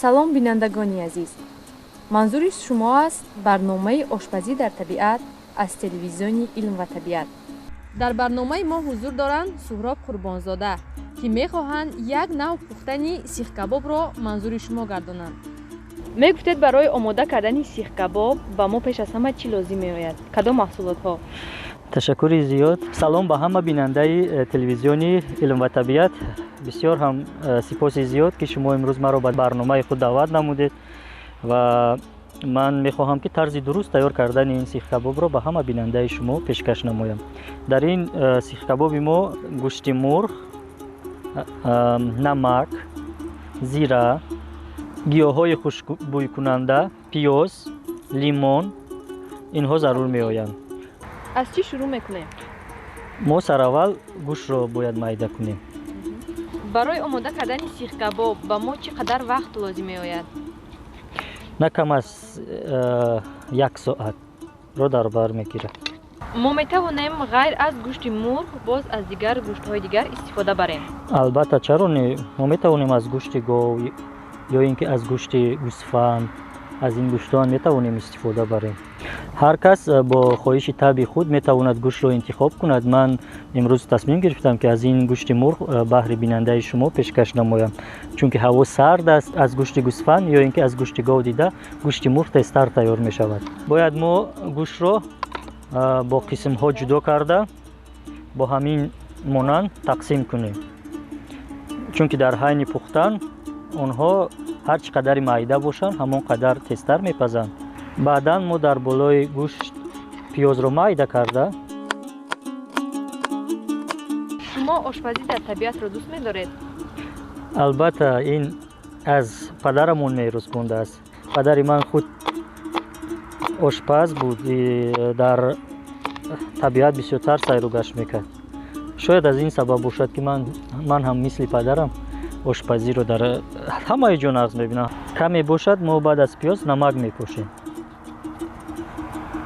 салом бинандагони азиз. манзури шумо аст барномаи ошпазӣ дар табиат аз телевизиони илм ва табиат. дар барномаи мо ҳузур доранд Суҳроб Қурбонзода, ки мехоҳанд як нав пухтани сихкабобро манзури шумо гардонанд. мегуфтед барои омода кардани сихкабоб ба мо пеш аз ҳама чӣ лозим меояд? Кадом маҳсулотҳо? ташаккури зиёд. Салом ба ҳама бинандаи телевизиони илм ва табиат. бисёр ҳам сипоси зиёд ки шумо имрӯз маро ба барномаи худ даъват намудед ва ман мехоҳам ки тарзи дуруст тайёр кардани ин сихкабобро ба ҳама бинандаи шумо пешкаш намоям. дар ин сихкабоби мо гӯшти мурғ, намак, зира, гиёҳҳои хушбӯйкунанда, пиёз, лимон инҳо зарур меоянд. аз чӣ шурӯъ мекунем? мо сараввал гӯштро бояд майда кунем. барои омода кардани сихкабоб ба мо чӣ қадар вақт лозим меояд? на кам аз 1 соатро дар бар мегирад. мо метавонем ғайр аз гӯшти мурғ боз аз дигар гӯштҳои дигар истифода барем? албатта, чаро не. мо метавонем аз гӯшти гов ё ин ки аз гӯшти гӯсфанд, аз ин гӯштҳо метавонем истифода барем. ҳар кас бо хоҳиши таби худ метавонад гӯштро интихоб кунад. ман имрӯз тасмим гирифтам ки аз ин гӯшти мурғ баҳри бинандаи шумо пешкаш намоям, чунки ҳаво сард аст. аз гӯшти гӯсфанд ё ин ки аз гӯшти гов дида гӯшти мурғ тезтар тайёр мешавад. бояд мо гӯштро бо қисмҳо ҷудо карда бо ҳамин монанд тақсим кунем, чунки дар ҳайни пухтан онҳо ҳар чӣ қадари майда бошанд ҳамон қадар тезтар мепазанд. баъдан мо дар болои гӯшт пиёзро майда карда. шумо ошпазӣ дар табиатро дӯст медоред? албатта, ин аз падарамон мерос мондааст. падари ман худ ошпаз буд, дар табиат бисёртар сайру гашт мекард. шояд аз ин сабаб бошад ки ман ҳам мисли падарам ошпазиро дар ҳамаи ҷо нағз мебинам. каме бошад мо баъд аз пиёз намак мепошем,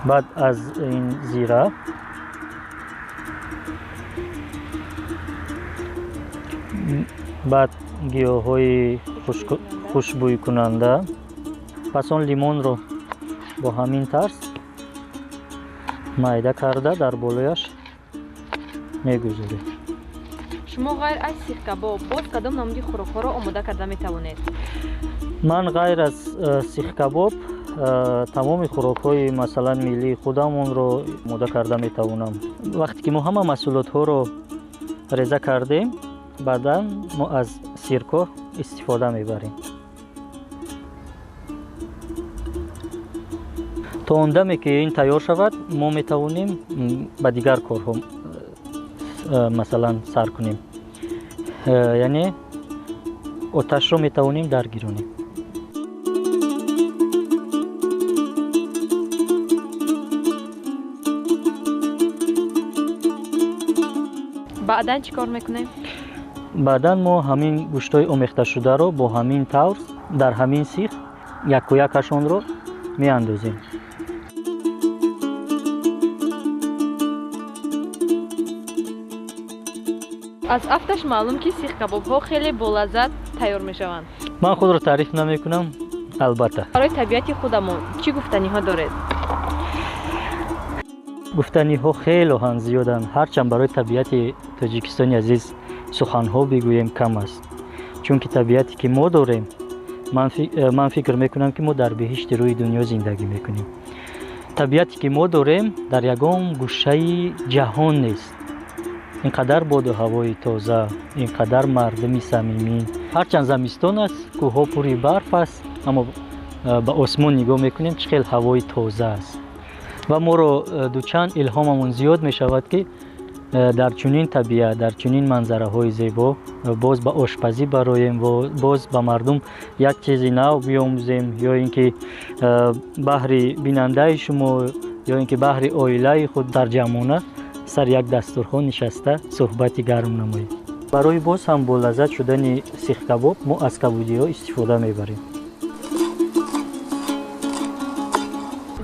баъд аз ин зира, баъд гиёҳҳои хушбӯйкунанда, пас он лимонро бо ҳамин тарз майда карда дар болояш мегузорем. шумо ғайр аз сихкабоб боз кадом намуди хӯрокҳоро омода карда метавонед? ман ғайр аз сихкабоб тамоми хӯрокҳои масалан миллии худамонро омода карда метавонам. вақте ки мо ҳама маҳсулотҳоро реза кардем, баъдан мо аз сирко истифода мебарем. то он даме ки ин тайёр шавад, мо метавонем ба дигар корҳо масалан сар кунем. яъне оташро метавонем даргиронем. баъдан чӣ кор мекунем? баъдан мо ҳамин гӯштҳои омехташударо бо ҳамин тавр дар ҳамин сих якоякашонро меандозем. аз афташ маълум ки сихкабобҳо хеле болаззат тайёр мешаванд. ман худро таъриф намекунам. албатта, барои табиати худамон чӣ гуфтаниҳо доред? гуфтаниҳо хелоҳанд зиёданд. ҳарчанд барои табиати тоҷикистони азиз суханҳо бигӯем кам аст, чунки табиате ки мо дорем, ман фикр мекунам ки мо дар беҳишти рӯи дунё зиндагӣ мекунем. табиате ки мо дорем дар ягон гӯшаи ҷаҳон нест. ин қадар боду ҳавои тоза, ин қадар мардуми самимӣ. ҳарчанд замистон аст, кӯҳҳо пури барф аст, аммо ба осмон нигоҳ мекунем, чӣ хел ҳавои тоза аст. ва моро дучанд илҳомамон зиёд мешавад ки дар чунин табиат, дар чунин манзараҳои зебо боз ба ошпазӣ бароем, боз ба мардум як чизи нав биомӯзем, ё ин ки баҳри бинандаи шумо, ё ин ки баҳри оилаи худ дар ҷамъона сар як дастурхон нишаста суҳбати гарм намоем. барои боз ҳам болаззат шудани сихкабоб мо аз кабудиҳо истифода мебарем.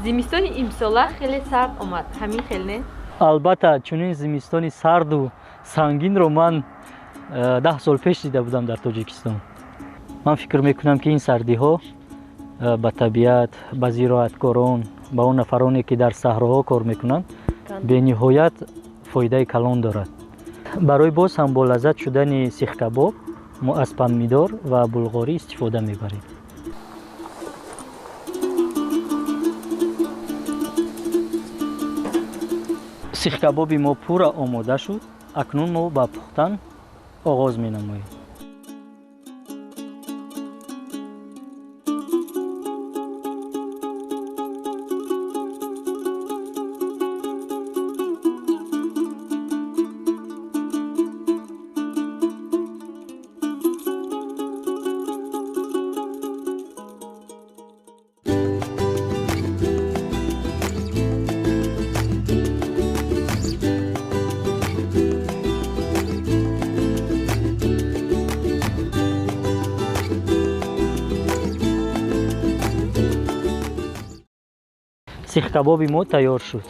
зимистони имсола хеле сард омад, ҳамин хел не? албатта, чунин зимистони сарду сангинро ман 10 сол пеш дида будам дар Тоҷикистон. من فکر میکنم که این سردی ها به طبیعت، به زراعتکاران، به اون نفرانی که در صحراها کار میکنند به نهایت فایده کلان دارد. برای باز هم با لذت شدن سیخ کباب ما از پمیدار و بلغاری استفاده میبریم. سیخ کباب ما پورا آماده شد. اکنون ما با پختن آغاز می نماییم. سیخ کباب ما تیار شد.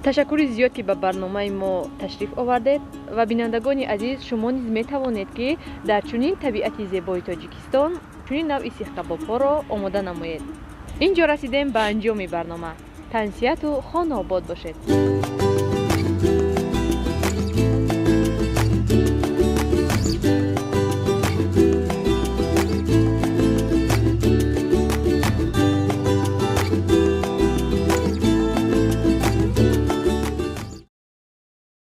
تشکر زیاد که به برنامه ما تشریف آوردید و بینندگان عزیز شما نیز می توانید که در چنین طبیعت زیبای تاجیکستان چنین نوع سیخ کباب ها را آماده نمایید. اینجا رسیدیم به انجام برنامه. تنسیت و خانه آباد باشید.